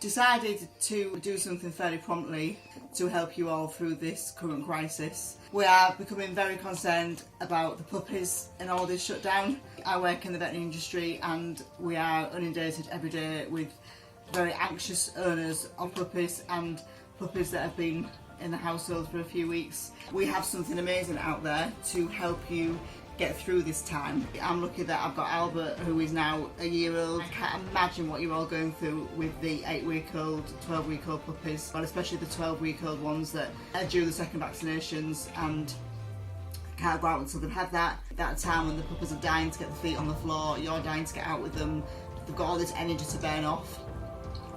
decided to do something fairly promptly to help you all through this current crisis. We are becoming very concerned about the puppies in all this shutdown. I work in the veterinary industry and we are inundated every day with very anxious owners of puppies and puppies that have been in the household for a few weeks. We have something amazing out there to help you get through this time. I'm lucky that I've got Albert, who is now a year old. I can't imagine what you're all going through with the 8-week-old, 12-week-old puppies, well, especially the 12-week-old ones that are due the second vaccinations and can't go out until they've had that time when the puppies are dying to get their feet on the floor, you're dying to get out with them, they've got all this energy to burn off.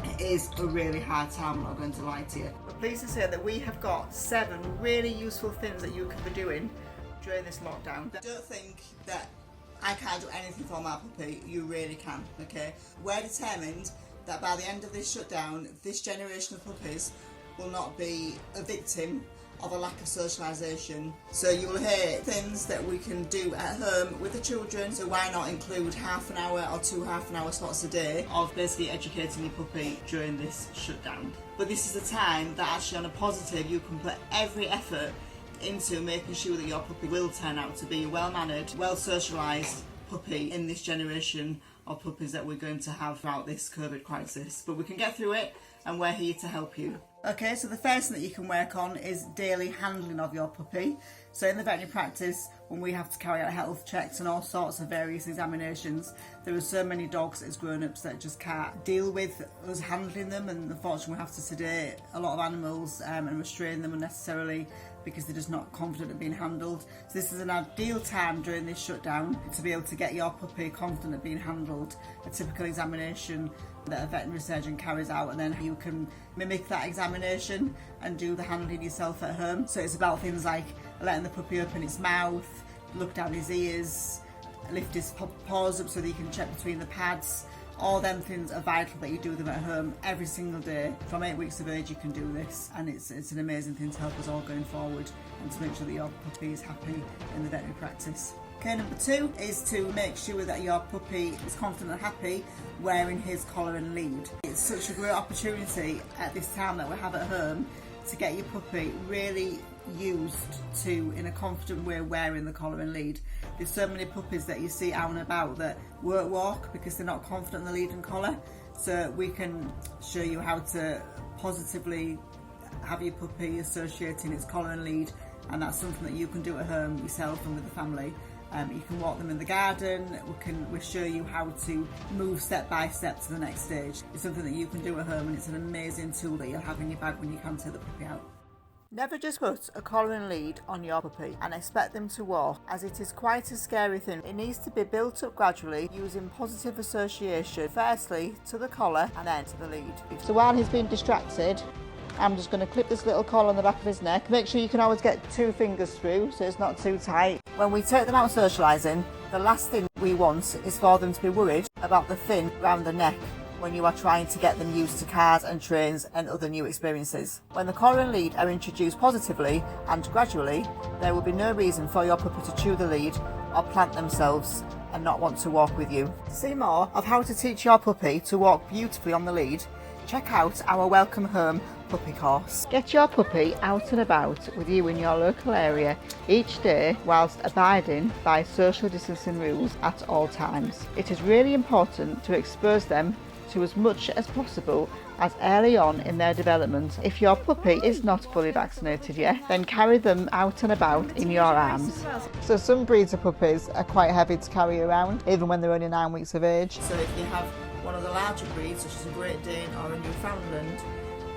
It is a really hard time, I'm not going to lie to you. But pleased to say that we have got 7 really useful things that you can be doing during this lockdown. Don't think that I can't do anything for my puppy, you really can, okay? We're determined that by the end of this shutdown, this generation of puppies will not be a victim of a lack of socialisation. So you'll hear things that we can do at home with the children, so why not include half an hour or 2 half-an-hour slots a day of basically educating your puppy during this shutdown. But this is a time that actually on a positive you can put every effort into making sure that your puppy will turn out to be a well-mannered, well-socialised puppy in this generation of puppies that we're going to have throughout this COVID crisis. But we can get through it and we're here to help you. Okay, so the first thing that you can work on is daily handling of your puppy. So in the veterinary practice, when we have to carry out health checks and all sorts of various examinations, there are so many dogs as grown-ups that just can't deal with us handling them, and unfortunately we have to sedate a lot of animals and restrain them unnecessarily because they're just not confident of being handled. So this is an ideal time during this shutdown to be able to get your puppy confident of being handled. A typical examination that a veterinary surgeon carries out, and then you can mimic that examination and do the handling yourself at home. So it's about things like letting the puppy open its mouth, look down his ears, lift his paws up so that you can check between the pads. All them things are vital that you do them at home every single day. From 8 weeks of age you can do this, and it's an amazing thing to help us all going forward and to make sure that your puppy is happy in the veterinary practice. Okay, number 2 is to make sure that your puppy is confident and happy wearing his collar and lead. It's such a great opportunity at this time that we have at home to get your puppy really used to, in a confident way, wearing the collar and lead. There's so many puppies that you see out and about that won't walk because they're not confident in the lead and collar. So we can show you how to positively have your puppy associating its collar and lead, and that's something that you can do at home yourself and with the family. You can walk them in the garden, we'll show you how to move step by step to the next stage. It's something that you can do at home, and it's an amazing tool that you'll have in your bag when you can take the puppy out. Never just put a collar and lead on your puppy and expect them to walk, as it is quite a scary thing. It needs to be built up gradually using positive association, firstly to the collar and then to the lead. So while he's being distracted, I'm just going to clip this little collar on the back of his neck. Make sure you can always get 2 fingers through so it's not too tight. When we take them out socialising, the last thing we want is for them to be worried about the fin around the neck when you are trying to get them used to cars and trains and other new experiences. When the collar and lead are introduced positively and gradually, there will be no reason for your puppy to chew the lead or plant themselves and not want to walk with you. To see more of how to teach your puppy to walk beautifully on the lead, check out our Welcome Home puppy course. Get your puppy out and about with you in your local area each day whilst abiding by social distancing rules at all times. It is really important to expose them to as much as possible as early on in their development. If your puppy is not fully vaccinated yet, then carry them out and about in your arms. So some breeds of puppies are quite heavy to carry around, even when they're only 9 weeks of age. So if you have one of the larger breeds, such as a Great Dane or a Newfoundland,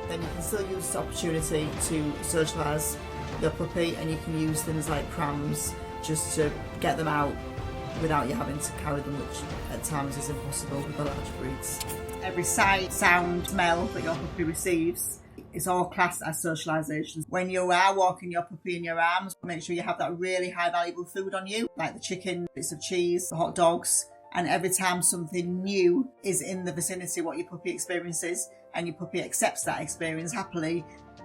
then you can still use this opportunity to socialise your puppy, and you can use things like prams just to get them out without you having to carry them, which at times is impossible with the large breeds. Every sight, sound, smell that your puppy receives is all classed as socialisation. When you are walking your puppy in your arms, make sure you have that really high valuable food on you, like the chicken, bits of cheese, the hot dogs, and every time something new is in the vicinity what your puppy experiences and your puppy accepts that experience happily,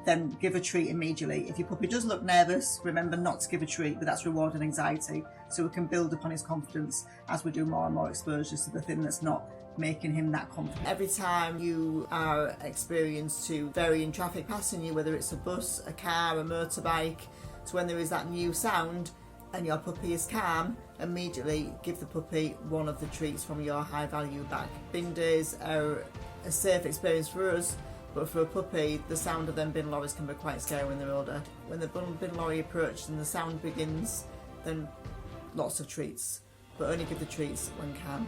then give a treat immediately. If your puppy does look nervous, remember not to give a treat, but that's rewarding anxiety. So we can build upon his confidence as we do more and more exposures to the thing that's not making him that confident. Every time you are experienced to varying traffic passing you, whether it's a bus, a car, a motorbike, so when there is that new sound and your puppy is calm, immediately give the puppy one of the treats from your high value bag. Bin days are a safe experience for us, but for a puppy, the sound of them bin lorries can be quite scary when they're older. When the bin lorry approaches and the sound begins, then lots of treats, but only give the treats when calm.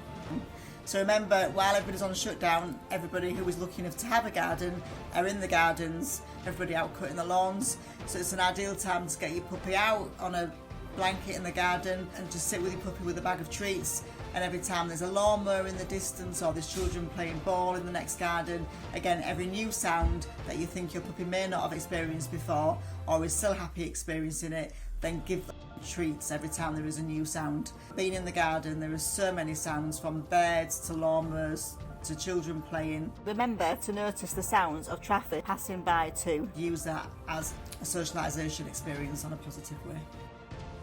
So remember, while everybody's on shutdown, everybody who is lucky enough to have a garden are in the gardens, everybody out cutting the lawns. So it's an ideal time to get your puppy out on a blanket in the garden and just sit with your puppy with a bag of treats. And every time there's a lawnmower in the distance or there's children playing ball in the next garden, again, every new sound that you think your puppy may not have experienced before or is still happy experiencing it, then give them treats every time there is a new sound. Being in the garden, there are so many sounds, from birds to lawnmowers to children playing. Remember to notice the sounds of traffic passing by too. Use that as a socialisation experience on a positive way.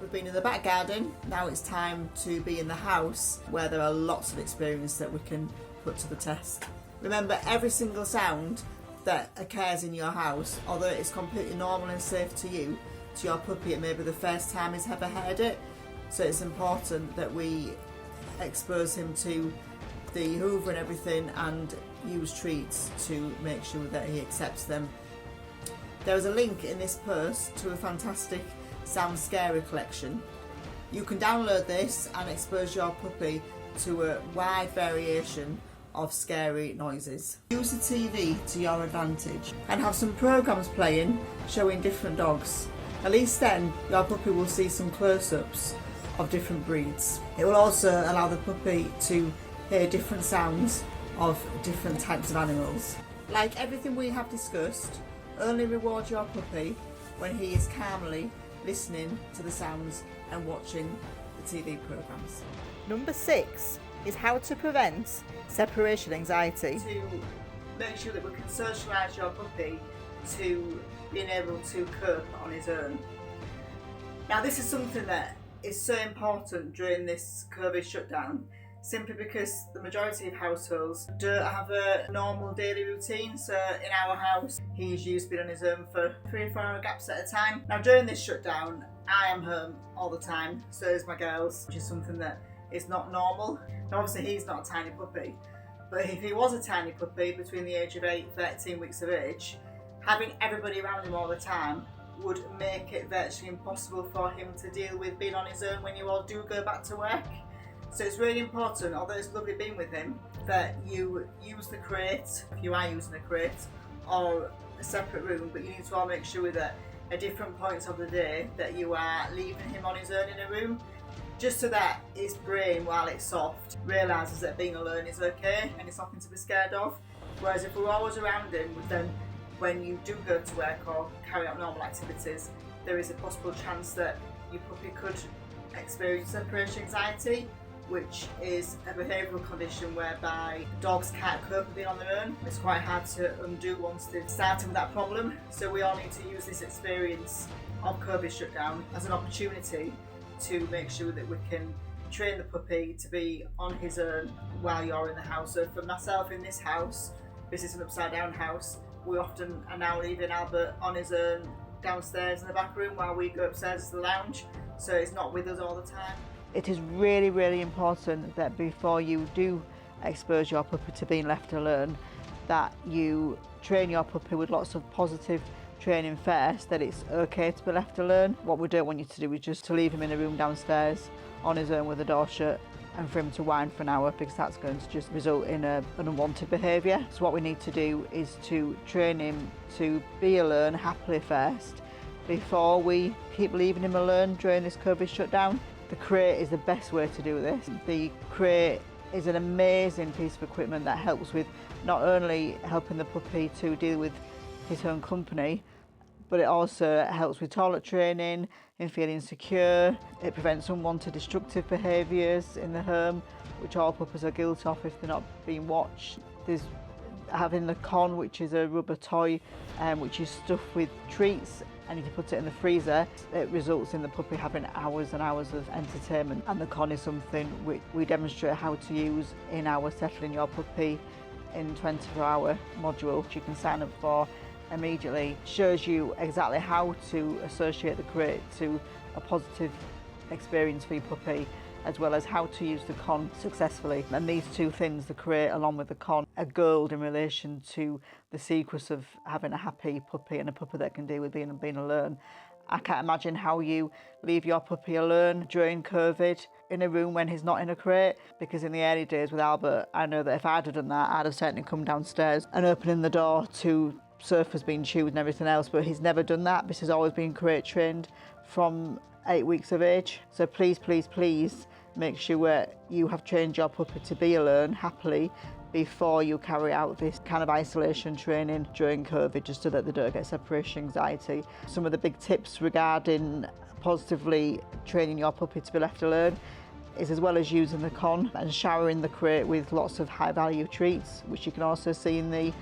We've been in the back garden, now it's time to be in the house where there are lots of experience that we can put to the test. Remember, every single sound that occurs in your house, although it's completely normal and safe to you, to your puppy it may be the first time he's ever heard it. So it's important that we expose him to the hoover and everything and use treats to make sure that he accepts them. There is a link in this post to a fantastic Sound Scary collection. You can download this and expose your puppy to a wide variation of scary noises. Use the TV to your advantage and have some programs playing showing different dogs. At least then your puppy will see some close-ups of different breeds. It will also allow the puppy to hear different sounds of different types of animals. Like everything we have discussed, only reward your puppy when he is calmly listening to the sounds and watching the TV programmes. Number 6 is how to prevent separation anxiety. To make sure that we can socialise your puppy to being able to cope on his own. Now this is something that is so important during this COVID shutdown, simply because the majority of households don't have a normal daily routine. So in our house, he's used to being on his own for 3 or 4 hour gaps at a time. Now during this shutdown, I am home all the time, so is my girls, which is something that is not normal. Now obviously he's not a tiny puppy, but if he was a tiny puppy between the age of 8 and 13 weeks of age, having everybody around him all the time would make it virtually impossible for him to deal with being on his own when you all do go back to work. So it's really important, although it's lovely being with him, that you use the crate, if you are using a crate, or a separate room, but you need to all make sure that at different points of the day that you are leaving him on his own in a room, just so that his brain, while it's soft, realises that being alone is okay and it's nothing to be scared of. Whereas if we're always around him, then when you do go to work or carry out normal activities, there is a possible chance that your puppy could experience separation anxiety, which is a behavioural condition whereby dogs can't cope with being on their own. It's quite hard to undo once they've started with that problem. So we all need to use this experience of COVID shutdown as an opportunity to make sure that we can train the puppy to be on his own while you're in the house. So for myself in this house, this is an upside down house, we often are now leaving Albert on his own downstairs in the back room while we go upstairs to the lounge, so it's not with us all the time. It is really, really important that before you do expose your puppy to being left alone, that you train your puppy with lots of positive training first, that it's okay to be left alone. What we don't want you to do is just to leave him in a room downstairs on his own with the door shut and for him to whine for an hour, because that's going to just result in an unwanted behaviour. So what we need to do is to train him to be alone happily first before we keep leaving him alone during this COVID shutdown. The crate is the best way to do this. The crate is an amazing piece of equipment that helps with not only helping the puppy to deal with his own company, but it also helps with toilet training, in feeling secure. It prevents unwanted destructive behaviours in the home, which all puppies are guilty of if they're not being watched. There's having the con, which is a rubber toy which is stuffed with treats, and if you put it in the freezer, it results in the puppy having hours and hours of entertainment. And the con is something which we demonstrate how to use in our Settling Your Puppy in 24-hour module, which you can sign up for immediately. Shows you exactly how to associate the crate to a positive experience for your puppy, as well as how to use the con successfully. And these two things, the crate along with the con, are gold in relation to the secrets of having a happy puppy and a puppy that can deal with being alone. I can't imagine how you leave your puppy alone during COVID in a room when he's not in a crate, because in the early days with Albert, I know that if I'd have done that, I'd have certainly come downstairs and opening the door to surfers being chewed and everything else, but he's never done that. This has always been crate trained from 8 weeks of age. So please, please, please make sure you have trained your puppy to be alone happily before you carry out this kind of isolation training during COVID, just so that they don't get separation anxiety. Some of the big tips regarding positively training your puppy to be left alone is, as well as using the con and showering the crate with lots of high value treats, which you can also see in the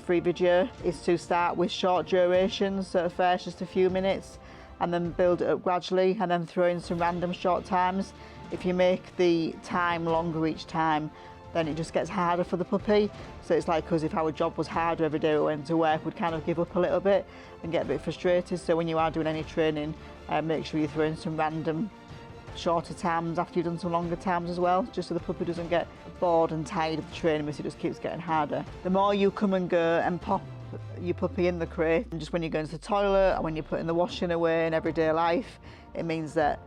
free video, is to start with short durations, so at first just a few minutes, and then build it up gradually, and then throw in some random short times. If you make the time longer each time, then it just gets harder for the puppy. So it's like us, if our job was harder every day we went to work, we'd kind of give up a little bit and get a bit frustrated. So when you are doing any training, make sure you throw in some random shorter times after you've done some longer times as well, just so the puppy doesn't get bored and tired of the training because it just keeps getting harder. The more you come and go and pop your puppy in the crate, and just when you're going to the toilet and when you're putting the washing away in everyday life, it means that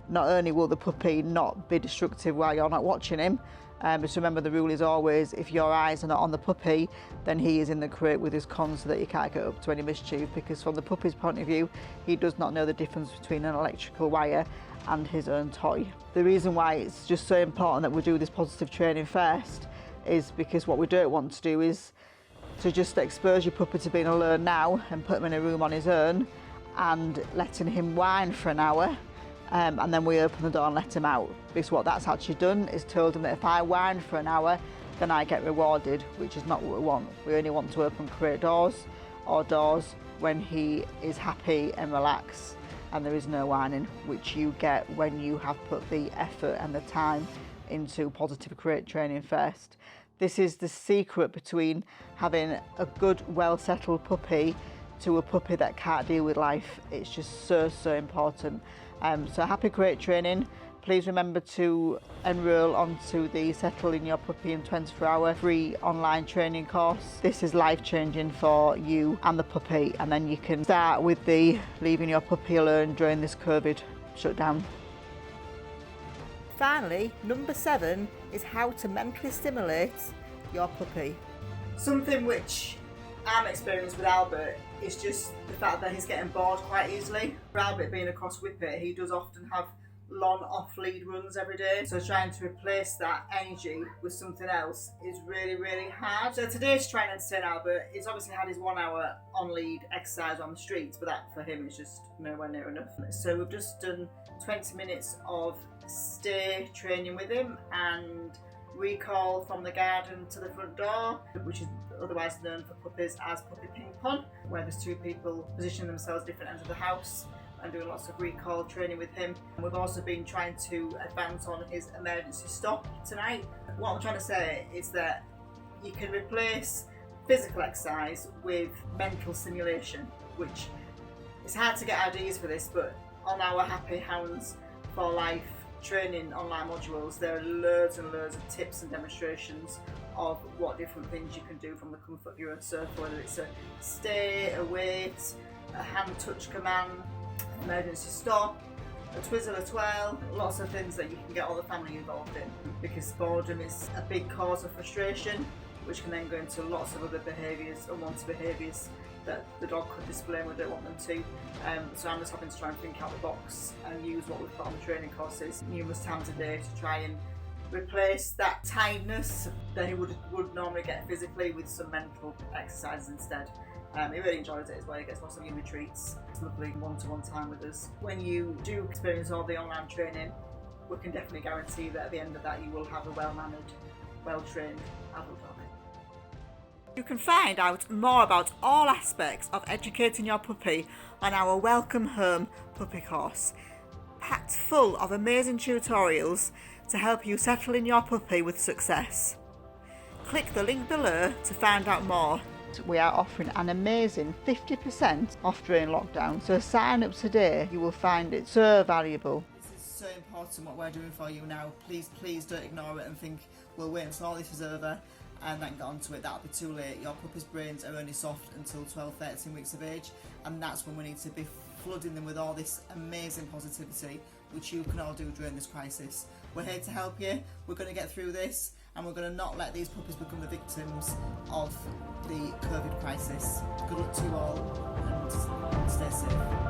not only will the puppy not be destructive while you're not watching him, but remember the rule is always, if your eyes are not on the puppy, then he is in the crate with his con so that he can't get up to any mischief, because from the puppy's point of view, he does not know the difference between an electrical wire and his own toy. The reason why it's just so important that we do this positive training first is because what we don't want to do is to just expose your puppy to being alone now and put him in a room on his own and letting him whine for an hour, and then we open the door and let him out. Because what that's actually done is told him that if I whine for an hour, then I get rewarded, which is not what we want. We only want to open crate doors or doors when he is happy and relaxed and there is no whining, which you get when you have put the effort and the time into positive crate training first. This is the secret between having a good, well-settled puppy to a puppy that can't deal with life. It's just so, so important. So happy crate training. Please remember to enrol onto the Settling Your Puppy in 24-hour free online training course. This is life-changing for you and the puppy, and then you can start with the leaving your puppy alone during this COVID shutdown. Finally, number 7 is how to mentally stimulate your puppy. Something which I'm experiencing with Albert is just the fact that he's getting bored quite easily. For Albert being a cross whippet, he does often have long off-lead runs every day, so trying to replace that energy with something else is really, really hard. So today, to try and entertain Albert, he's obviously had his 1 hour on-lead exercise on the streets, but that for him is just nowhere near enough. So we've just done 20 minutes of stay training with him and recall from the garden to the front door, which is otherwise known for puppies as puppy ping pong, where there's 2 people positioning themselves different ends of the house and doing lots of recall training with him. And we've also been trying to advance on his emergency stop tonight. What I'm trying to say is that you can replace physical exercise with mental stimulation, which it's hard to get ideas for this, but on our Happy Hounds for Life training online modules, there are loads and loads of tips and demonstrations of what different things you can do from the comfort of your own sofa, whether it's a stay, a wait, a hand touch command, emergency stop, a twizzle, a twirl, lots of things that you can get all the family involved in, because boredom is a big cause of frustration, which can then go into lots of other behaviours, unwanted behaviours that the dog could display and we don't want them to. So I'm just having to try and think out the box and use what we've got on the training courses numerous times a day to try and replace that tiredness that he would normally get physically with some mental exercises instead. He really enjoys it as well. He gets lots of yummy treats. It's lovely one-to-one time with us. When you do experience all the online training, we can definitely guarantee that at the end of that you will have a well-mannered, well-trained adult dog. You can find out more about all aspects of educating your puppy on our Welcome Home puppy course, packed full of amazing tutorials to help you settle in your puppy with success. Click the link below to find out more. We are offering an amazing 50% off during lockdown, so sign up today. You will find it so valuable. This is so important what we're doing for you now. Please don't ignore it and think we'll wait until all this is over and then get onto it. That'll be too late. Your puppy's brains are only soft until 12-13 weeks of age, and that's when we need to be flooding them with all this amazing positivity, which you can all do during this crisis. We're here to help you. We're going to get through this, and we're going to not let these puppies become the victims of the COVID crisis. Good luck to you all, and stay safe.